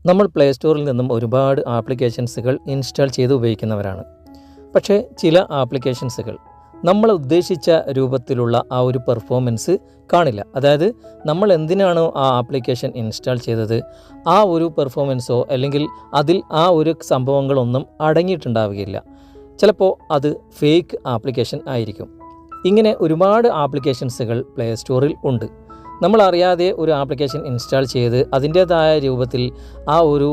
നമ്മൾ പ്ലേ സ്റ്റോറിൽ നിന്നും ഒരുപാട് ആപ്ലിക്കേഷൻസുകൾ ഇൻസ്റ്റാൾ ചെയ്ത് ഉപയോഗിക്കുന്നവരാണ്. പക്ഷേ ചില ആപ്ലിക്കേഷൻസുകൾ നമ്മൾ ഉദ്ദേശിച്ച രൂപത്തിലുള്ള ആ ഒരു പെർഫോമൻസ് കാണില്ല. അതായത് നമ്മൾ എന്തിനാണോ ആ ആപ്ലിക്കേഷൻ ഇൻസ്റ്റാൾ ചെയ്തത് ആ ഒരു പെർഫോമൻസോ അല്ലെങ്കിൽ അതിൽ ആ ഒരു സംഭവങ്ങളൊന്നും അടങ്ങിയിട്ടുണ്ടാവുകയില്ല. ചിലപ്പോൾ അത് ഫേക്ക് ആപ്ലിക്കേഷൻ ആയിരിക്കും. ഇങ്ങനെ ഒരുപാട് ആപ്ലിക്കേഷൻസുകൾ പ്ലേ സ്റ്റോറിൽ ഉണ്ട്. നമ്മളറിയാതെ ഒരു ആപ്ലിക്കേഷൻ ഇൻസ്റ്റാൾ ചെയ്ത് അതിൻ്റേതായ രൂപത്തിൽ ആ ഒരു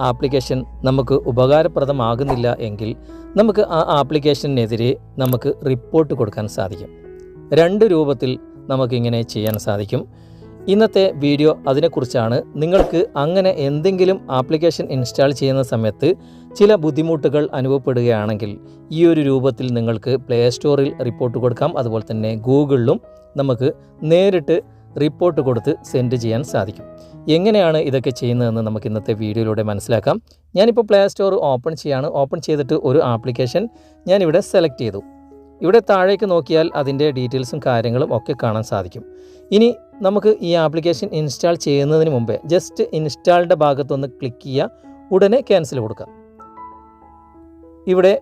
ആപ്ലിക്കേഷൻ നമുക്ക് ഉപകാരപ്രദമാകുന്നില്ല എങ്കിൽ നമുക്ക് ആ ആപ്ലിക്കേഷനെതിരെ നമുക്ക് റിപ്പോർട്ട് കൊടുക്കാൻ സാധിക്കും. രണ്ട് രൂപത്തിൽ നമുക്കിങ്ങനെ ചെയ്യാൻ സാധിക്കും. ഇന്നത്തെ വീഡിയോ അതിനെക്കുറിച്ചാണ്. നിങ്ങൾക്ക് അങ്ങനെ എന്തെങ്കിലും ആപ്ലിക്കേഷൻ ഇൻസ്റ്റാൾ ചെയ്യുന്ന സമയത്ത് ചില ബുദ്ധിമുട്ടുകൾ അനുഭവപ്പെടുകയാണെങ്കിൽ ഈ ഒരു രൂപത്തിൽ നിങ്ങൾക്ക് പ്ലേ സ്റ്റോറിൽ റിപ്പോർട്ട് കൊടുക്കാം. അതുപോലെ തന്നെ ഗൂഗിളിലും നമുക്ക് നേരിട്ട് റിപ്പോർട്ട് കൊടുത്ത് സെൻഡ് ചെയ്യാൻ സാധിക്കും. എങ്ങനെയാണ് ഇതൊക്കെ ചെയ്യുന്നതെന്ന് നമുക്ക് ഇന്നത്തെ വീഡിയോയിലൂടെ മനസ്സിലാക്കാം. ഞാനിപ്പോൾ പ്ലേ സ്റ്റോർ ഓപ്പൺ ചെയ്തിട്ട് ഒരു ആപ്ലിക്കേഷൻ ഞാനിവിടെ സെലക്ട് ചെയ്തു. ഇവിടെ താഴേക്ക് നോക്കിയാൽ അതിൻ്റെ ഡീറ്റെയിൽസും കാര്യങ്ങളും ഒക്കെ കാണാൻ സാധിക്കും. ഇനി നമുക്ക് ഈ ആപ്ലിക്കേഷൻ ഇൻസ്റ്റാൾ ചെയ്യുന്നതിന് മുമ്പേ ജസ്റ്റ് ഇൻസ്റ്റാളിൻ്റെ ഭാഗത്തൊന്ന് ക്ലിക്ക് ചെയ്യുക. ഉടനെ ക്യാൻസൽ കൊടുക്കുക. ഇവിടെ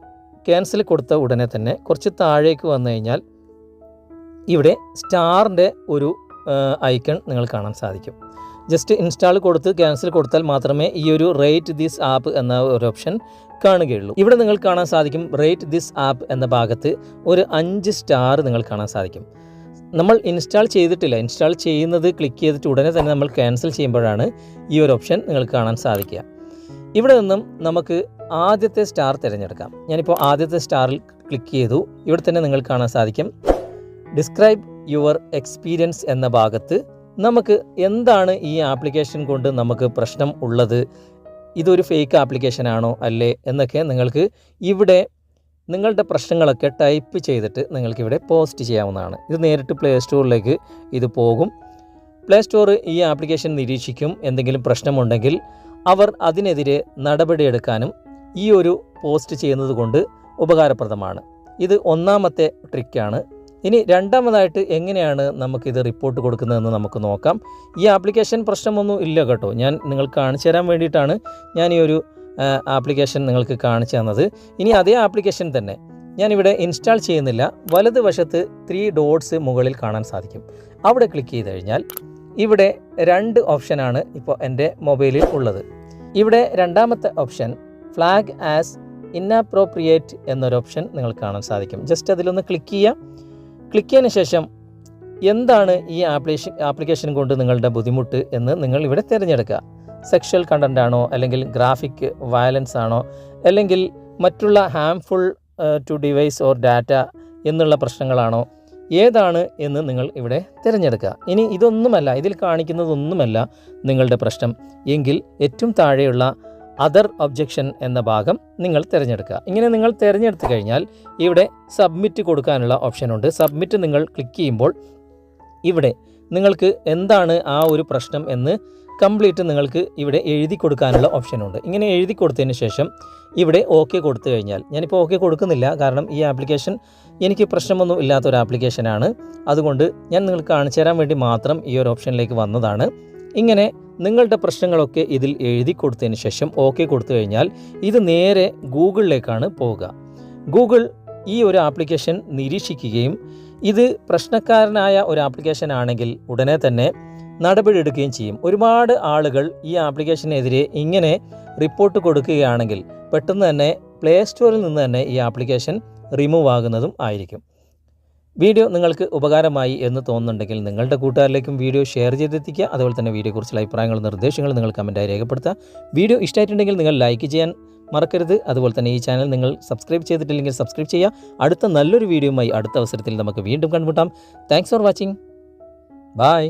ക്യാൻസൽ കൊടുത്ത ഉടനെ തന്നെ കുറച്ച് താഴേക്ക് വന്നു കഴിഞ്ഞാൽ ഇവിടെ സ്റ്റാറിൻ്റെ ഒരു ഐക്കൺ നിങ്ങൾ കാണാൻ സാധിക്കും. ജസ്റ്റ് ഇൻസ്റ്റാൾ കൊടുത്ത് ക്യാൻസൽ കൊടുത്താൽ മാത്രമേ ഈ ഒരു റേറ്റ് ദിസ് ആപ്പ് എന്ന ഒരു ഓപ്ഷൻ കാണുകയുള്ളൂ. ഇവിടെ നിങ്ങൾ കാണാൻ സാധിക്കും റേറ്റ് ദിസ് ആപ്പ് എന്ന ഭാഗത്ത് ഒരു 5 സ്റ്റാർ നിങ്ങൾ കാണാൻ സാധിക്കും. നമ്മൾ ഇൻസ്റ്റാൾ ചെയ്തിട്ടില്ല. ഇൻസ്റ്റാൾ ചെയ്യുന്നത് ക്ലിക്ക് ചെയ്തിട്ട് ഉടനെ തന്നെ നമ്മൾ ക്യാൻസൽ ചെയ്യുമ്പോഴാണ് ഈ ഒരു ഓപ്ഷൻ നിങ്ങൾക്ക് കാണാൻ സാധിക്കുക. ഇവിടെ നിന്നും നമുക്ക് ആദ്യത്തെ സ്റ്റാർ തിരഞ്ഞെടുക്കാം. ഞാനിപ്പോൾ ആദ്യത്തെ സ്റ്റാറിൽ ക്ലിക്ക് ചെയ്തു. ഇവിടെ തന്നെ നിങ്ങൾ കാണാൻ സാധിക്കും ഡിസ്ക്രൈബ് യുവർ എക്സ്പീരിയൻസ് എന്ന ഭാഗത്ത് നമുക്ക് എന്താണ് ഈ ആപ്ലിക്കേഷൻ കൊണ്ട് നമുക്ക് പ്രശ്നം ഉള്ളത്, ഇതൊരു ഫേക്ക് ആപ്ലിക്കേഷൻ ആണോ അല്ലേ എന്നൊക്കെ നിങ്ങൾക്ക് ഇവിടെ നിങ്ങളുടെ പ്രശ്നങ്ങളൊക്കെ ടൈപ്പ് ചെയ്തിട്ട് നിങ്ങൾക്കിവിടെ പോസ്റ്റ് ചെയ്യാവുന്നതാണ്. ഇത് നേരിട്ട് പ്ലേ സ്റ്റോറിലേക്ക് ഇത് പോകും. പ്ലേ സ്റ്റോർ ഈ ആപ്ലിക്കേഷൻ നിരീക്ഷിക്കും. എന്തെങ്കിലും പ്രശ്നമുണ്ടെങ്കിൽ അവർ അതിനെതിരെ നടപടിയെടുക്കാനും ഈ ഒരു പോസ്റ്റ് ചെയ്യുന്നത് കൊണ്ട് ഉപകാരപ്രദമാണ്. ഇത് ഒന്നാമത്തെ ട്രിക്കാണ്. ഇനി രണ്ടാമതായിട്ട് എങ്ങനെയാണ് നമുക്കിത് റിപ്പോർട്ട് കൊടുക്കുന്നതെന്ന് നമുക്ക് നോക്കാം. ഈ ആപ്ലിക്കേഷൻ പ്രശ്നമൊന്നും ഇല്ല കേട്ടോ. ഞാൻ നിങ്ങൾക്ക് കാണിച്ചു തരാൻ വേണ്ടിയിട്ടാണ് ഞാൻ ഈ ഒരു ആപ്ലിക്കേഷൻ നിങ്ങൾക്ക് കാണിച്ചു തന്നത്. ഇനി അതേ ആപ്ലിക്കേഷൻ തന്നെ ഞാനിവിടെ ഇൻസ്റ്റാൾ ചെയ്യുന്നില്ല. വലതുവശത്ത് 3 ഡോട്ട്സ് മുകളിൽ കാണാൻ സാധിക്കും. അവിടെ ക്ലിക്ക് ചെയ്ത് കഴിഞ്ഞാൽ ഇവിടെ 2 ഓപ്ഷനാണ് ഇപ്പോൾ എൻ്റെ മൊബൈലിൽ ഉള്ളത്. ഇവിടെ രണ്ടാമത്തെ ഓപ്ഷൻ ഫ്ലാഗ് ആസ് ഇൻഅപ്രോപ്രിയേറ്റ് എന്നൊരു ഓപ്ഷൻ നിങ്ങൾ കാണാൻ സാധിക്കും. ജസ്റ്റ് അതിലൊന്ന് ക്ലിക്ക് ചെയ്യുക. ക്ലിക്ക് ചെയ്തതിന് ശേഷം എന്താണ് ഈ ആപ്ലിക്കേഷൻ കൊണ്ട് നിങ്ങളുടെ ബുദ്ധിമുട്ട് എന്ന് നിങ്ങൾ ഇവിടെ തിരഞ്ഞെടുക്കുക. സെക്ഷൽ കണ്ടൻ്റ് ആണോ, അല്ലെങ്കിൽ ഗ്രാഫിക് വയലൻസ് ആണോ, അല്ലെങ്കിൽ മറ്റുള്ള harmful to device or data എന്നുള്ള പ്രശ്നങ്ങളാണോ, ഏതാണ് എന്ന് നിങ്ങൾ ഇവിടെ തിരഞ്ഞെടുക്കുക. ഇനി ഇതൊന്നുമല്ല, ഇതിൽ കാണിക്കുന്നതൊന്നുമല്ല നിങ്ങളുടെ പ്രശ്നം എങ്കിൽ ഏറ്റവും താഴെയുള്ള അതർ ഒബ്ജക്ഷൻ എന്ന ഭാഗം നിങ്ങൾ തിരഞ്ഞെടുക്കുക. ഇങ്ങനെ നിങ്ങൾ തിരഞ്ഞെടുത്തു കഴിഞ്ഞാൽ ഇവിടെ സബ്മിറ്റ് കൊടുക്കാനുള്ള ഓപ്ഷനുണ്ട്. സബ്മിറ്റ് നിങ്ങൾ ക്ലിക്ക് ചെയ്യുമ്പോൾ ഇവിടെ നിങ്ങൾക്ക് എന്താണ് ആ ഒരു പ്രശ്നം എന്ന് കംപ്ലീറ്റ് നിങ്ങൾക്ക് ഇവിടെ എഴുതി കൊടുക്കാനുള്ള ഓപ്ഷനുണ്ട്. ഇങ്ങനെ എഴുതി കൊടുത്തതിന് ശേഷം ഇവിടെ ഓക്കെ കൊടുത്തു കഴിഞ്ഞാൽ, ഞാനിപ്പോൾ ഓക്കെ കൊടുക്കുന്നില്ല കാരണം ഈ ആപ്ലിക്കേഷൻ എനിക്ക് പ്രശ്നമൊന്നും ഇല്ലാത്തൊരു ആപ്ലിക്കേഷനാണ്. അതുകൊണ്ട് ഞാൻ നിങ്ങൾക്ക് കാണിച്ചു തരാൻ വേണ്ടി മാത്രം ഈ ഒരു ഓപ്ഷനിലേക്ക് വന്നതാണ്. ഇങ്ങനെ നിങ്ങളുടെ പ്രശ്നങ്ങളൊക്കെ ഇതിൽ എഴുതി കൊടുത്തതിന് ശേഷം ഓക്കെ കൊടുത്തു കഴിഞ്ഞാൽ ഇത് നേരെ ഗൂഗിളിലേക്കാണ് പോവുക. ഗൂഗിൾ ഈ ഒരു ആപ്ലിക്കേഷൻ നിരീക്ഷിക്കുകയും ഇത് പ്രശ്നക്കാരനായ ഒരു ആപ്ലിക്കേഷൻ ആണെങ്കിൽ ഉടനെ തന്നെ നടപടിയെടുക്കുകയും ചെയ്യും. ഒരുപാട് ആളുകൾ ഈ ആപ്ലിക്കേഷനെതിരെ ഇങ്ങനെ റിപ്പോർട്ട് കൊടുക്കുകയാണെങ്കിൽ പെട്ടെന്ന് തന്നെ പ്ലേ സ്റ്റോറിൽ നിന്ന് തന്നെ ഈ ആപ്ലിക്കേഷൻ റിമൂവ് ആകുന്നതും ആയിരിക്കും. വീഡിയോ നിങ്ങൾക്ക് ഉപകാരമായി എന്ന് തോന്നുന്നുണ്ടെങ്കിൽ നിങ്ങളുടെ കൂട്ടുകാരിലേക്കും വീഡിയോ ഷെയർ ചെയ്തെത്തിക്കുക. അതുപോലെ തന്നെ വീഡിയോയെക്കുറിച്ചുള്ള അഭിപ്രായങ്ങളും നിർദ്ദേശങ്ങളും നിങ്ങൾ കമൻറ്റായി രേഖപ്പെടുത്തുക. വീഡിയോ ഇഷ്ടമായിട്ടുണ്ടെങ്കിൽ നിങ്ങൾ ലൈക്ക് ചെയ്യാൻ മറക്കരുത്. അതുപോലെ തന്നെ ഈ ചാനൽ നിങ്ങൾ സബ്സ്ക്രൈബ് ചെയ്തിട്ടില്ലെങ്കിൽ സബ്സ്ക്രൈബ് ചെയ്യുക. അടുത്ത നല്ലൊരു വീഡിയോയുമായി അടുത്ത അവസരത്തിൽ നമുക്ക് വീണ്ടും കണ്ടുമുട്ടാം. Thanks for watching. ബൈ.